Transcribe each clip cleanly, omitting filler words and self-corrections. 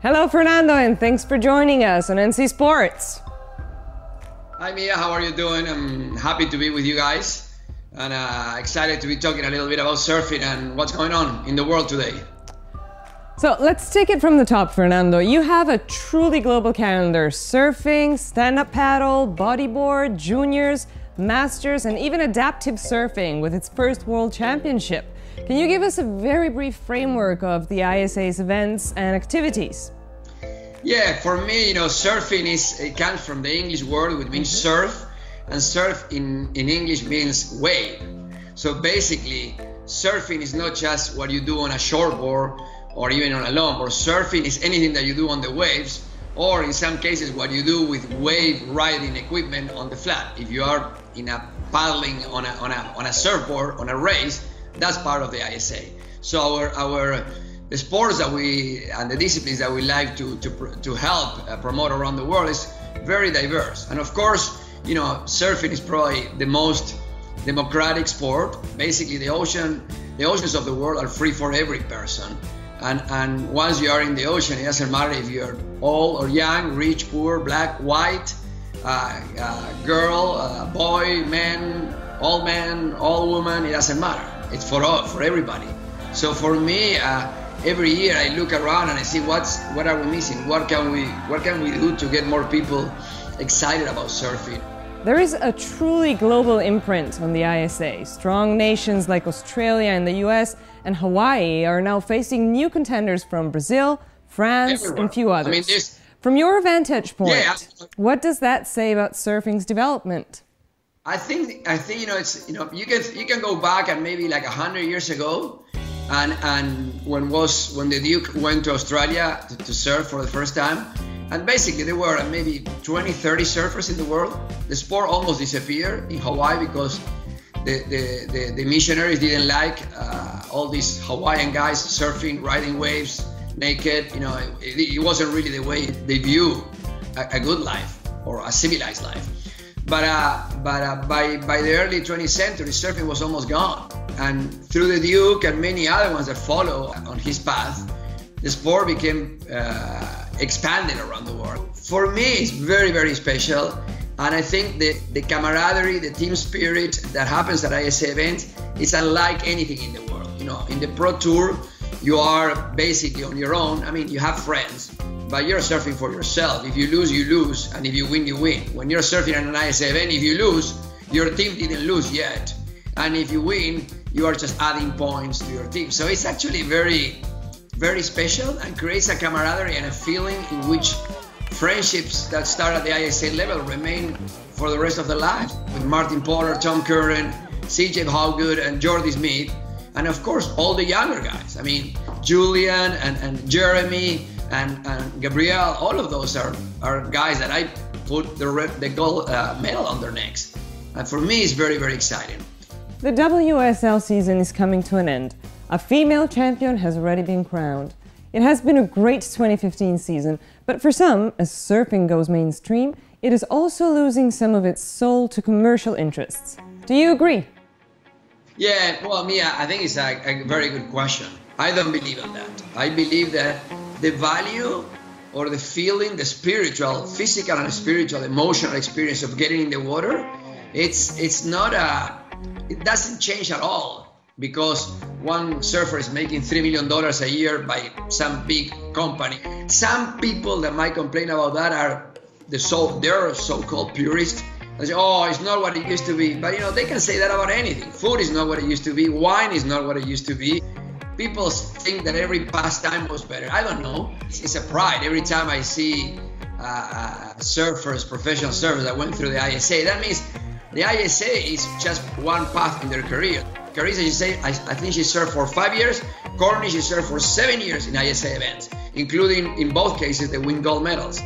Hello, Fernando, and thanks for joining us on NC Sports. Hi, Mia. How are you doing? I'm happy to be with you guys and excited to be talking a little bit about surfing and what's going on in the world today. So let's take it from the top, Fernando. You have a truly global calendar: surfing, stand-up paddle, bodyboard, juniors, masters, and even adaptive surfing with its first world championship. Can you give us a very brief framework of the ISA's events and activities? Yeah, for me, surfing it comes from the English word, which means surf, and surf in English means wave. So basically, surfing is not just what you do on a shortboard or even on a longboard. Surfing is anything that you do on the waves, or in some cases, what you do with wave riding equipment on the flat. If you are in a paddling on a surfboard on a race, that's part of the ISA. So the sports that and the disciplines that we like to help promote around the world is very diverse. And of course, surfing is probably the most democratic sport. Basically, the oceans of the world are free for every person. And once you are in the ocean, it doesn't matter if you're old or young, rich, poor, black, white, girl, boy, man, old woman, it doesn't matter. It's for everybody. So for me, every year I look around and I see what are we missing? What can we do to get more people excited about surfing? There is a truly global imprint on the ISA. Strong nations like Australia and the US and Hawaii are now facing new contenders from Brazil, France, Everywhere. and a few others. I mean, from your vantage point, yeah, what does that say about surfing's development? I think it's you can go back and maybe like 100 years ago, and when the Duke went to Australia to surf for the first time, and basically there were maybe 20-30 surfers in the world. The sport almost disappeared in Hawaii because the missionaries didn't like all these Hawaiian guys surfing, riding waves naked. It wasn't really the way they view a good life or a civilized life. But by the early 20th century, surfing was almost gone. And through the Duke and many other ones that follow on his path, the sport became expanded around the world. For me, it's very, very special. And I think the camaraderie, the team spirit that happens at ISA events is unlike anything in the world. In the Pro Tour, you are basically on your own. I mean, you have friends, but you're surfing for yourself. If you lose, you lose, and if you win, you win. When you're surfing at an ISA event, if you lose, your team didn't lose yet. And if you win, you are just adding points to your team. So it's actually very, very special and creates a camaraderie and a feeling in which friendships that start at the ISA level remain for the rest of their lives. With Martin Pollard, Tom Curran, CJ Howgood, and Jordy Smith, and of course, all the younger guys. I mean, Julian and Jeremy, and Gabriel, all of those are guys that I put the gold medal on their necks. And for me, it's very, very exciting. The WSL season is coming to an end. A female champion has already been crowned. It has been a great 2015 season, but for some, as surfing goes mainstream, it is also losing some of its soul to commercial interests. Do you agree? Yeah, well, Mia, I think it's a very good question. I don't believe in that. I believe that the value or the feeling, the spiritual, physical and spiritual, emotional experience of getting in the water, it doesn't change at all because one surfer is making $3 million a year by some big company. Some people that might complain about that are they're so-called purists. They say, oh, it's not what it used to be. But they can say that about anything. Food is not what it used to be. Wine is not what it used to be. People think that every pastime was better. I don't know. It's a pride. Every time I see surfers, professional surfers that went through the ISA, that means the ISA is just one path in their career. Carissa, she said, I think she served for 5 years. Courtney, she served for 7 years in ISA events, including, in both cases, they win gold medals.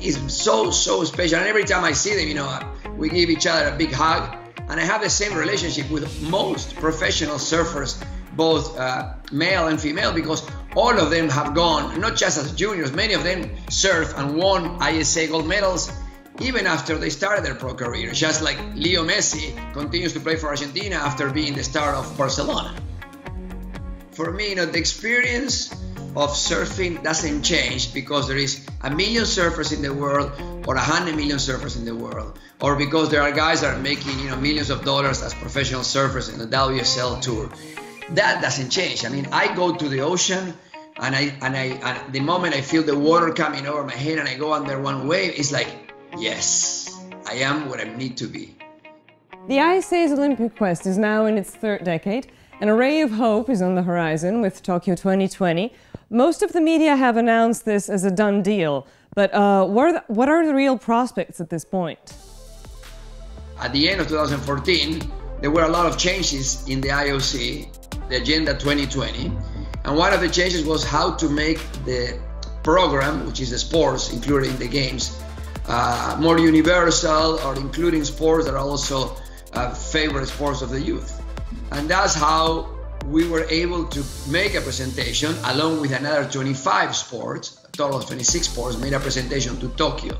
It's so special. And every time I see them, we give each other a big hug. And I have the same relationship with most professional surfers, both male and female, because all of them have gone, not just as juniors, many of them surfed and won ISA gold medals even after they started their pro career, just like Leo Messi continues to play for Argentina after being the star of Barcelona. For me, the experience of surfing doesn't change because there is 1 million surfers in the world or 100 million surfers in the world, or because there are guys that are making millions of dollars as professional surfers in the WSL tour. That doesn't change. I mean, I go to the ocean and the moment I feel the water coming over my head and I go under one wave, it's like, yes, I am where I need to be. The ISA's Olympic quest is now in its third decade. An array of hope is on the horizon with Tokyo 2020. Most of the media have announced this as a done deal, but what are the real prospects at this point? At the end of 2014, there were a lot of changes in the IOC, the Agenda 2020, and one of the changes was how to make the program, which is the sports included in the games, more universal, or including sports that are also favorite sports of the youth. And that's how we were able to make a presentation along with another 25 sports, a total of 26 sports, made a presentation to Tokyo.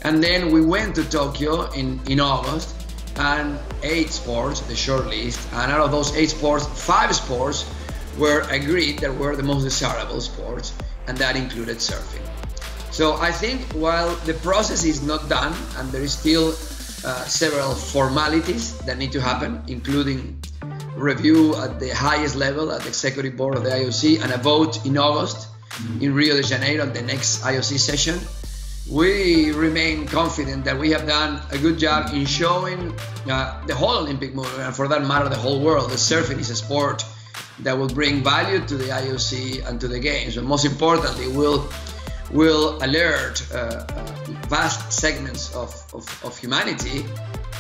And then we went to Tokyo in August, and 8 sports, the short list, and out of those 8 sports, 5 sports were agreed that were the most desirable sports, and that included surfing. So I think while the process is not done, and there is still several formalities that need to happen, including review at the highest level at the executive board of the IOC and a vote in August in Rio de Janeiro at the next IOC session, we remain confident that we have done a good job in showing the whole Olympic movement, and for that matter the whole world, that surfing is a sport that will bring value to the IOC and to the games, but most importantly will alert vast segments of humanity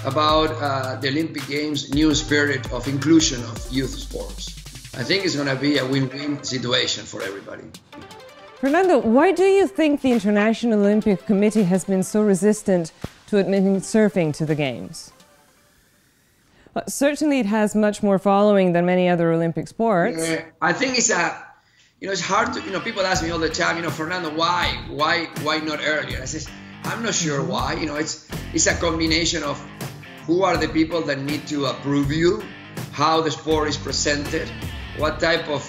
about the Olympic Games' new spirit of inclusion of youth sports. I think it's going to be a win-win situation for everybody. Fernando, why do you think the International Olympic Committee has been so resistant to admitting surfing to the Games? Well, certainly it has much more following than many other Olympic sports. Yeah, I think it's it's hard to, people ask me all the time, Fernando, why not earlier? I says, I'm not sure why. It's a combination of who are the people that need to approve you, how the sport is presented, what type of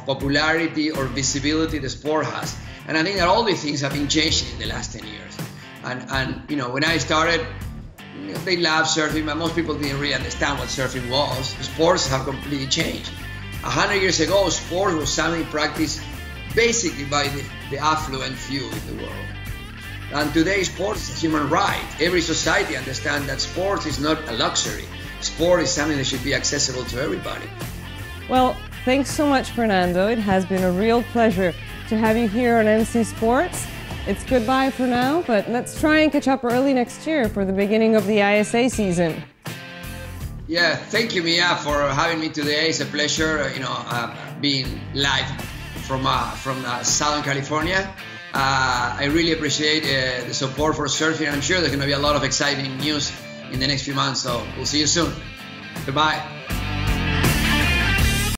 popularity or visibility the sport has. And I think that all these things have been changing in the last 10 years. And when I started, they loved surfing, but most people didn't really understand what surfing was. Sports have completely changed. 100 years ago, sport was something practiced basically by the affluent few in the world. And today, sports is a human right. Every society understands that sports is not a luxury. Sport is something that should be accessible to everybody. Well, thanks so much, Fernando. It has been a real pleasure to have you here on MC Sports. It's goodbye for now, but let's try and catch up early next year for the beginning of the ISA season. Yeah, thank you, Mia, for having me today. It's a pleasure, being live from Southern California. I really appreciate the support for surfing. I'm sure there's going to be a lot of exciting news in the next few months, so we'll see you soon. Goodbye.